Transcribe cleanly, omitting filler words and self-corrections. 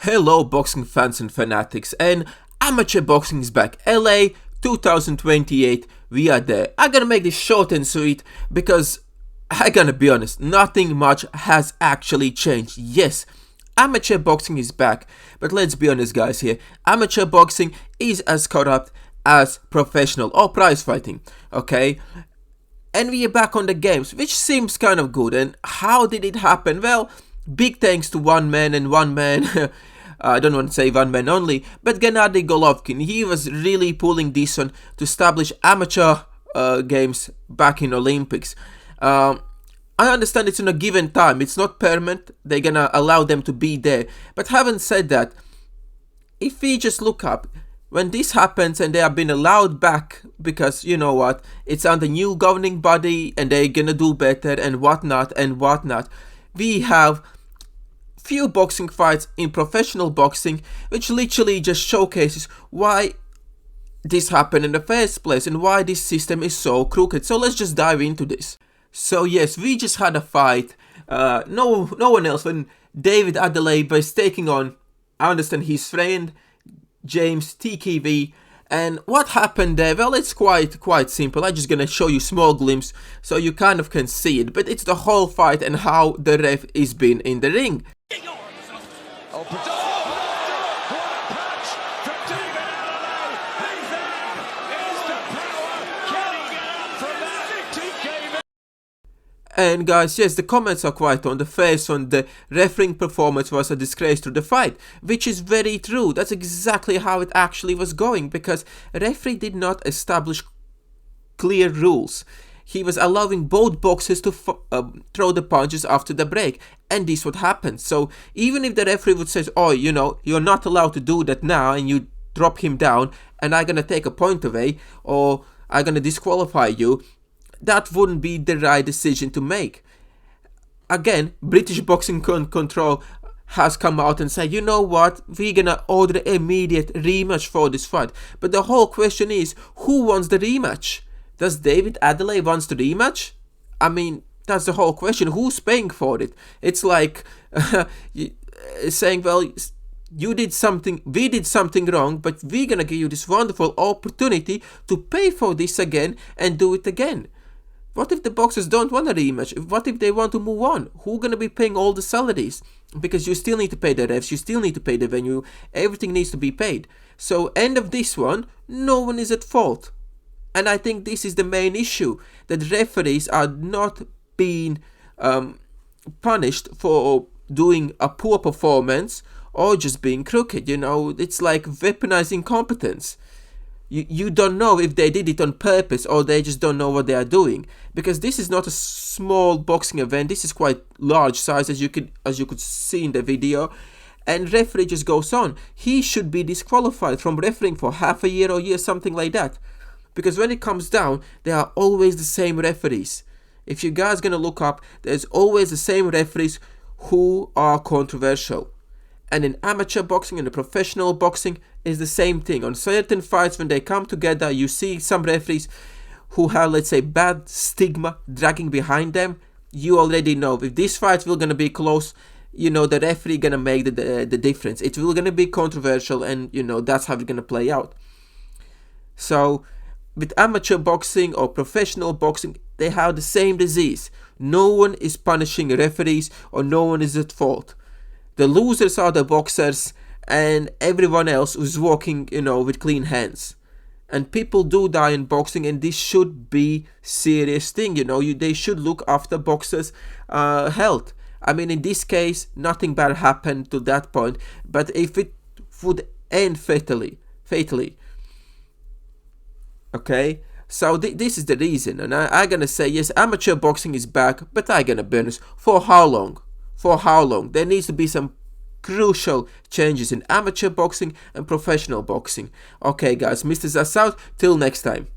Hello boxing fans and fanatics, and amateur boxing is back. LA 2028, we are there. I'm gonna make this short and sweet because I'm gonna be honest, nothing much has actually changed. Yes, amateur boxing is back, but let's be honest guys here, amateur boxing is as corrupt as professional or prize fighting, okay? And we are back on the games, which seems kind of good. And how did it happen? Well, big thanks to one man and one man. I don't want to say one man only, but Gennady Golovkin. He was really pulling this on to establish amateur games back in Olympics. I understand it's in a given time. It's not permanent. They're gonna allow them to be there. But having said that, if we just look up, when this happens and they have been allowed back because, you know what, it's under new governing body and they're gonna do better and whatnot, we have few boxing fights in professional boxing, which literally just showcases why this happened in the first place and why this system is so crooked. So let's just dive into this. So yes, we just had a fight. No one else when David Adelaide was taking on, I understand, his friend James TKV. And what happened there? Well, it's quite simple. I'm just gonna show you small glimpse so you kind of can see it. But it's the whole fight and how the ref is been in the ring. And guys, yes, the comments are quite on the face on the refereeing performance was a disgrace to the fight, which is very true. That's exactly how it actually was going, because referee did not establish clear rules. He was allowing both boxers to throw the punches after the break, and this would happen. So even if the referee would say, oh, you know, you're not allowed to do that now, and you drop him down, and I'm gonna take a point away, or I'm gonna disqualify you, that wouldn't be the right decision to make. Again, British Boxing Control has come out and said, you know what, we're gonna order immediate rematch for this fight. But the whole question is, who wants the rematch? Does David Adelaide wants the rematch? I mean, that's the whole question. Who's paying for it? It's like saying, well, you did something, we did something wrong, but we're gonna give you this wonderful opportunity to pay for this again and do it again. What if the boxers don't want a rematch? What if they want to move on? Who's gonna be paying all the salaries? Because you still need to pay the refs, you still need to pay the venue, everything needs to be paid. So end of this one, no one is at fault. And I think this is the main issue, that referees are not being punished for doing a poor performance or just being crooked. You know, it's like weaponizing competence. You don't know if they did it on purpose or they just don't know what they are doing, because this is not a small boxing event. This is quite large size, as you could see in the video. And referee just goes on. He should be disqualified from refereeing for half a year or something like that, because when it comes down, they are always the same referees. If you guys gonna look up, there's always the same referees who are controversial. And in amateur boxing and in professional boxing is the same thing. On certain fights, when they come together, you see some referees who have, let's say, bad stigma dragging behind them. You already know if this fight will gonna be close, you know, the referee gonna make the difference. It will gonna be controversial, and you know that's how it's gonna play out. So with amateur boxing or professional boxing, they have the same disease. No one is punishing referees, or no one is at fault. The losers are the boxers and everyone else who's walking, you know, with clean hands. And people do die in boxing, and this should be serious thing, you know. They should look after boxers' health. I mean, in this case, nothing bad happened to that point, but if it would end fatally, okay? So this is the reason, and I'm gonna say, yes, amateur boxing is back, but I'm gonna be honest, for how long? For how long? There needs to be some crucial changes in amateur boxing and professional boxing. Okay guys, Mr. Zass out, till next time.